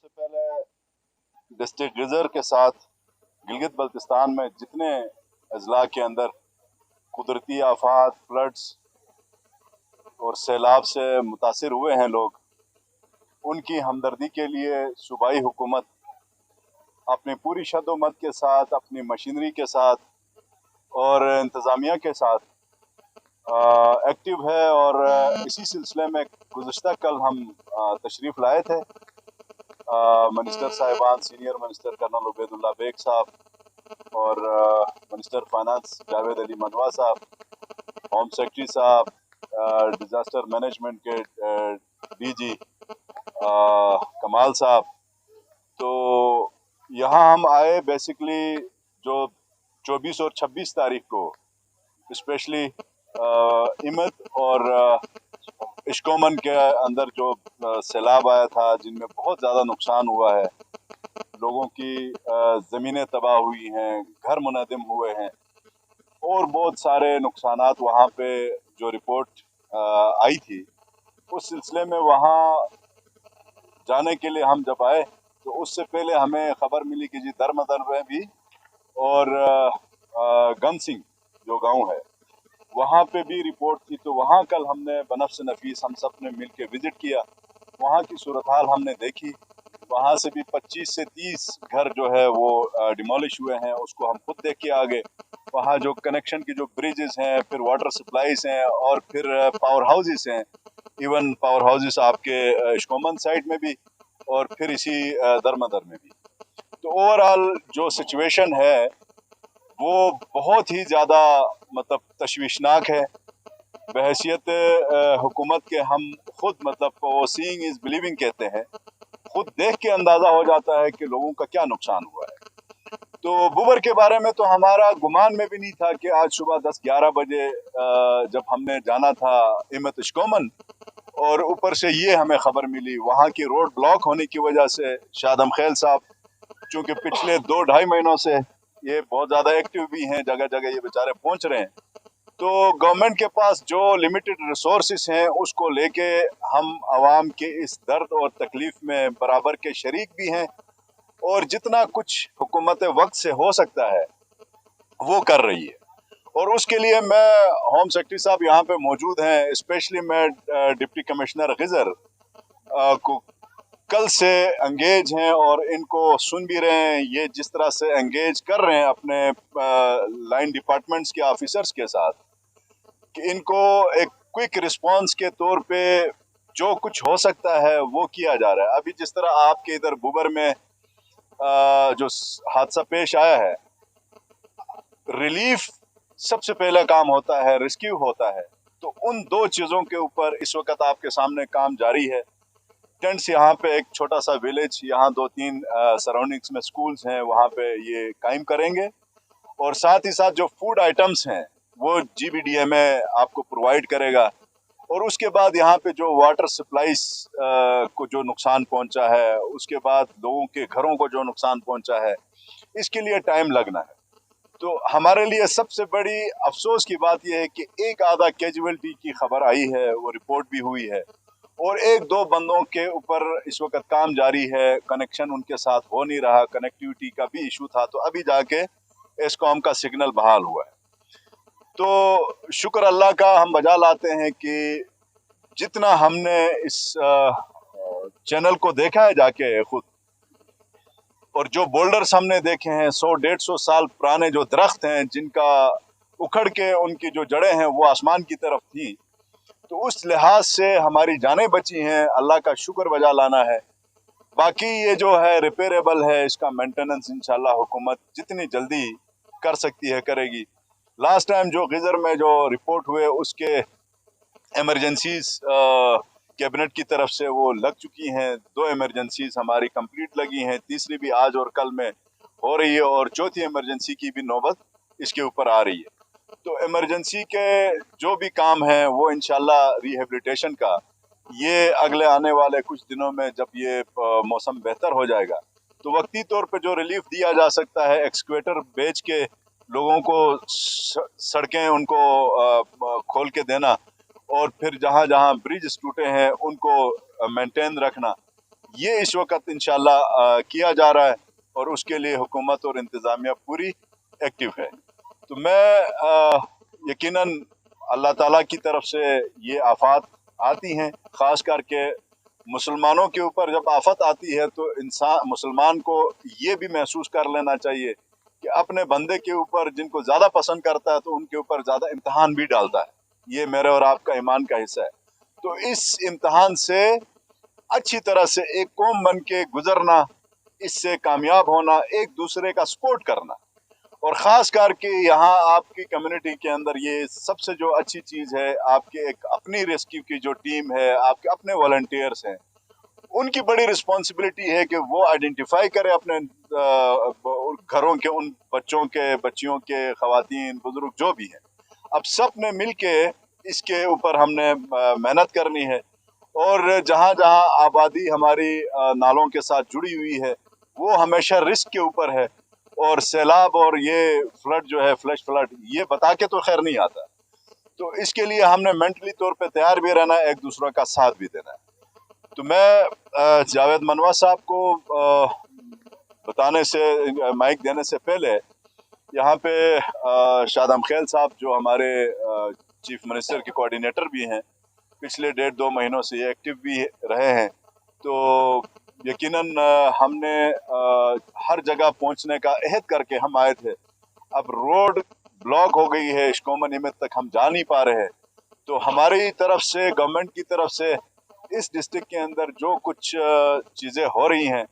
सबसे पहले district geyser के साथ गिलगित बल्तिस्तान में जितने अजला के अंदर कुदरती आफात, फ्लड्स और सैलाब से मुतासिर हुए हैं लोग, उनकी हमदर्दी के लिए सूबाई हुकूमत अपनी पूरी शद्दोमत के साथ, अपनी मशीनरी के साथ और इंतज़ामिया के साथ एक्टिव है। और इसी सिलसिले में गुज़श्ता कल हम तशरीफ़ लाए थे। मिनिस्टर साहिबान, senior minister colonel Ubaidullah Baig साहब और मिनिस्टर फाइनेंस जावेद अली मंदवा साहब, होम सेक्रेटरी साहब, डिज़ास्टर मैनेजमेंट के डीजी कमाल साहब। तो यहाँ हम आए बेसिकली जो 24 और 26 तारीख को स्पेशली इमत और इश्कोमन के अंदर जो सैलाब आया था, जिनमें बहुत ज़्यादा नुकसान हुआ है, लोगों की ज़मीनें तबाह हुई हैं, घर मुनहदम हुए हैं और बहुत सारे नुकसानात वहाँ पे जो रिपोर्ट आई थी, उस सिलसिले में वहाँ जाने के लिए हम जब आए तो उससे पहले हमें ख़बर मिली कि जी दरमदर में भी और गन सिंह जो गांव है वहाँ पे भी रिपोर्ट थी। तो वहाँ कल हमने बनफ्स नफीस हम सब ने मिल के विज़िट किया, वहाँ की सूरत हाल हमने देखी। वहाँ से भी 25 से 30 घर जो है वो डिमोलिश हुए हैं, उसको हम खुद देख के आ गए। वहाँ जो कनेक्शन की जो ब्रिजेस हैं, फिर वाटर सप्लाईज हैं और फिर पावर हाउसेस हैं, इवन पावर हाउसेस आपके इश्कोमन साइड में भी और फिर इसी दरमदर में भी। तो ओवरऑल जो सिचुएशन है वो बहुत ही ज़्यादा मतलब तशवीशनाक है। बहैसियत हुकूमत के हम खुद मतलब वो सीइंग इज़ बिलीविंग कहते हैं, खुद देख के अंदाज़ा हो जाता है कि लोगों का क्या नुकसान हुआ है। तो बुबर के बारे में तो हमारा गुमान में भी नहीं था कि आज सुबह 10-11 बजे जब हमने जाना था इमत इश्कोमन और ऊपर से ये हमें खबर मिली वहाँ की रोड ब्लॉक होने की वजह से शादम खैल साहब, चूँकि पिछले 2-2.5 महीनों से ये बहुत ज़्यादा एक्टिव भी हैं, जगह जगह ये बेचारे पहुँच रहे हैं। तो गवर्नमेंट के पास जो लिमिटेड रिसोर्सेस हैं उसको लेके हम आवाम के इस दर्द और तकलीफ में बराबर के शरीक भी हैं और जितना कुछ हुकूमत वक्त से हो सकता है वो कर रही है। और उसके लिए मैं होम सेक्रेटरी साहब यहाँ पे मौजूद हैं, स्पेशली मैं डिप्टी कमिश्नर गिजर को कल से एंगेज हैं और इनको सुन भी रहे हैं। ये जिस तरह से एंगेज कर रहे हैं अपने लाइन डिपार्टमेंट्स के ऑफिसर्स के साथ कि इनको एक क्विक रिस्पांस के तौर पे जो कुछ हो सकता है वो किया जा रहा है। अभी जिस तरह आपके इधर बुबर में जो हादसा पेश आया है, रिलीफ सबसे पहला काम होता है, रेस्क्यू होता है। तो उन दो चीज़ों के ऊपर इस वक्त आपके सामने काम जारी है। टेंट्स यहाँ पे एक छोटा सा विलेज, यहाँ 2-3 सराउंडिंग्स में स्कूल्स हैं, वहाँ पे ये कायम करेंगे और साथ ही साथ जो फूड आइटम्स हैं वो GBDMA आपको प्रोवाइड करेगा। और उसके बाद यहाँ पे जो वाटर सप्लाईज को जो नुकसान पहुँचा है, उसके बाद लोगों के घरों को जो नुकसान पहुँचा है, इसके लिए टाइम लगना है। तो हमारे लिए सबसे बड़ी अफसोस की बात यह है कि एक आधा कैजुअल्टी की खबर आई है, वो रिपोर्ट भी हुई है और 1-2 बंदों के ऊपर इस वक्त काम जारी है, कनेक्शन उनके साथ हो नहीं रहा, कनेक्टिविटी का भी इशू था, तो अभी जाके एस्कॉम का सिग्नल बहाल हुआ है। तो शुक्र अल्लाह का हम बजा लाते हैं कि जितना हमने इस चैनल को देखा है जाके खुद, और जो बोल्डर्स हमने देखे हैं 100-150 साल पुराने जो दरख्त हैं जिनका उखड़ के उनकी जो जड़ें हैं वो आसमान की तरफ थी, तो उस लिहाज से हमारी जानें बची हैं, अल्लाह का शुक्र बजा लाना है। बाकी ये जो है रिपेयरेबल है, इसका मेंटेनेंस इंशाल्लाह हुकूमत जितनी जल्दी कर सकती है करेगी। लास्ट टाइम जो गिजर में जो रिपोर्ट हुए उसके एमरजेंसीज कैबिनेट की तरफ से वो लग चुकी हैं, 2 इमरजेंसीज हमारी कंप्लीट लगी हैं, तीसरी भी आज और कल में हो रही है और चौथी इमरजेंसी की भी नौबत इसके ऊपर आ रही है। तो इमरजेंसी के जो भी काम हैं वो इंशाल्लाह रिहेबिलिटेशन का ये अगले आने वाले कुछ दिनों में जब ये मौसम बेहतर हो जाएगा तो वक्ती तौर पे जो रिलीफ दिया जा सकता है, एक्सक्वेटर बेच के लोगों को सड़कें उनको खोल के देना और फिर जहाँ जहाँ ब्रिज टूटे हैं उनको मेंटेन रखना, ये इस वक्त इंशाल्लाह किया जा रहा है और उसके लिए हुकूमत और इंतज़ामिया पूरी एक्टिव है। तो मैं यकीनन अल्लाह ताला की तरफ से ये आफात आती हैं, ख़ास करके मुसलमानों के ऊपर जब आफत आती है तो इंसान मुसलमान को ये भी महसूस कर लेना चाहिए कि अपने बंदे के ऊपर जिनको ज़्यादा पसंद करता है तो उनके ऊपर ज़्यादा इम्तहान भी डालता है। ये मेरे और आपका ईमान का हिस्सा है। तो इस इम्तहान से अच्छी तरह से एक कौम बन के गुजरना, इससे कामयाब होना, एक दूसरे का सपोर्ट करना, और ख़ास करके यहाँ आपकी कम्युनिटी के अंदर ये सबसे जो अच्छी चीज़ है, आपके एक अपनी रेस्क्यू की जो टीम है, आपके अपने वॉलंटियर्स हैं, उनकी बड़ी रिस्पॉन्सिबिलिटी है कि वो आइडेंटिफाई करें अपने घरों के उन बच्चों के, बच्चियों के, ख़वातीन, बुजुर्ग जो भी हैं। अब सब ने मिल के इसके ऊपर हमने मेहनत करनी है, और जहाँ जहाँ आबादी हमारी नालों के साथ जुड़ी हुई है वो हमेशा रिस्क के ऊपर है, और सैलाब और ये फ्लड जो है, फ्लैश फ्लड, ये बता के तो खैर नहीं आता। तो इसके लिए हमने मेंटली तौर पे तैयार भी रहना है, एक दूसरे का साथ भी देना है। तो मैं जावेद मनवा साहब को बताने से, माइक देने से पहले यहाँ पे शादाम खेल साहब जो हमारे चीफ मिनिस्टर के कोऑर्डिनेटर भी हैं, पिछले 1.5-2 महीनों से ये एक्टिव भी रहे हैं, तो यकीनन हमने हर जगह पहुंचने का अहद करके हम आए थे। अब रोड ब्लॉक हो गई है, इश्कोमन हिमत तक हम जा नहीं पा रहे हैं। तो हमारी तरफ से, गवर्नमेंट की तरफ से, इस डिस्ट्रिक्ट के अंदर जो कुछ चीज़ें हो रही हैं,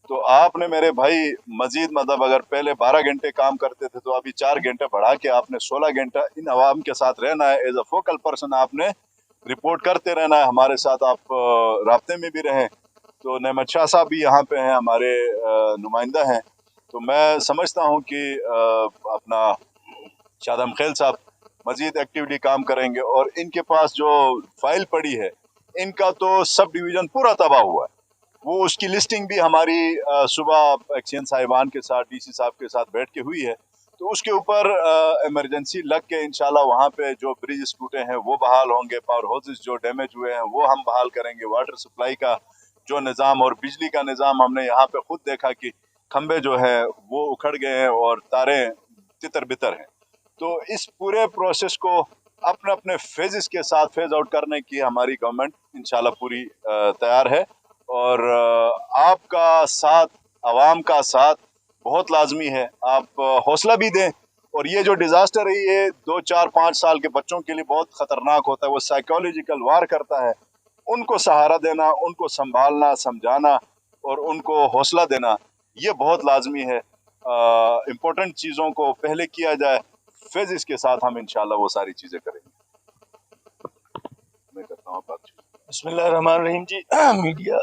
तो आपने मेरे भाई मजीद, मतलब अगर पहले 12 घंटे काम करते थे तो अभी 4 घंटे बढ़ा के आपने 16 घंटा इन अवाम के साथ रहना है। एज अ फोकल पर्सन आपने रिपोर्ट करते रहना है, हमारे साथ आप राब्ते में भी रहें। तो नेमत शाह साहब भी यहाँ पे हैं, हमारे नुमाइंदा हैं। तो मैं समझता हूँ कि अपना शादाम खेल साहब मजीद एक्टिवली काम करेंगे, और इनके पास जो फाइल पड़ी है, इनका तो सब डिवीज़न पूरा तबाह हुआ है। वो उसकी लिस्टिंग भी हमारी सुबह एक्शन साहिबान के साथ, डीसी साहब के साथ बैठ के हुई है। तो उसके ऊपर इमरजेंसी लग के इंशाल्लाह वहाँ पे जो ब्रिज टूटे हैं वो बहाल होंगे, पावर हाउसेस जो डैमेज हुए हैं वो हम बहाल करेंगे, वाटर सप्लाई का जो निज़ाम और बिजली का निज़ाम, हमने यहाँ पे खुद देखा कि खंबे जो है वो उखड़ गए हैं और तारें तितर बितर हैं। तो इस पूरे प्रोसेस को अपने अपने फेजेस के साथ फेज आउट करने की हमारी गवर्नमेंट इंशाल्लाह पूरी तैयार है, और आपका साथ, आवाम का साथ बहुत लाजमी है। आप हौसला भी दें, और ये जो डिज़ास्टर है ये 2, 4, 5 साल के बच्चों के लिए बहुत ख़तरनाक होता है, वो साइकोलॉजिकल वार करता है। उनको सहारा देना, उनको संभालना, समझाना और उनको हौसला देना, ये बहुत लाजमी है। इम्पोर्टेंट चीज़ों को पहले किया जाए, फिर इसके साथ हम इंशाल्लाह वो सारी चीज़ें करेंगे। मैं करता हूँ बात। बिस्मिल्लाहिर्रहमानिर्रहीम जी। मीडिया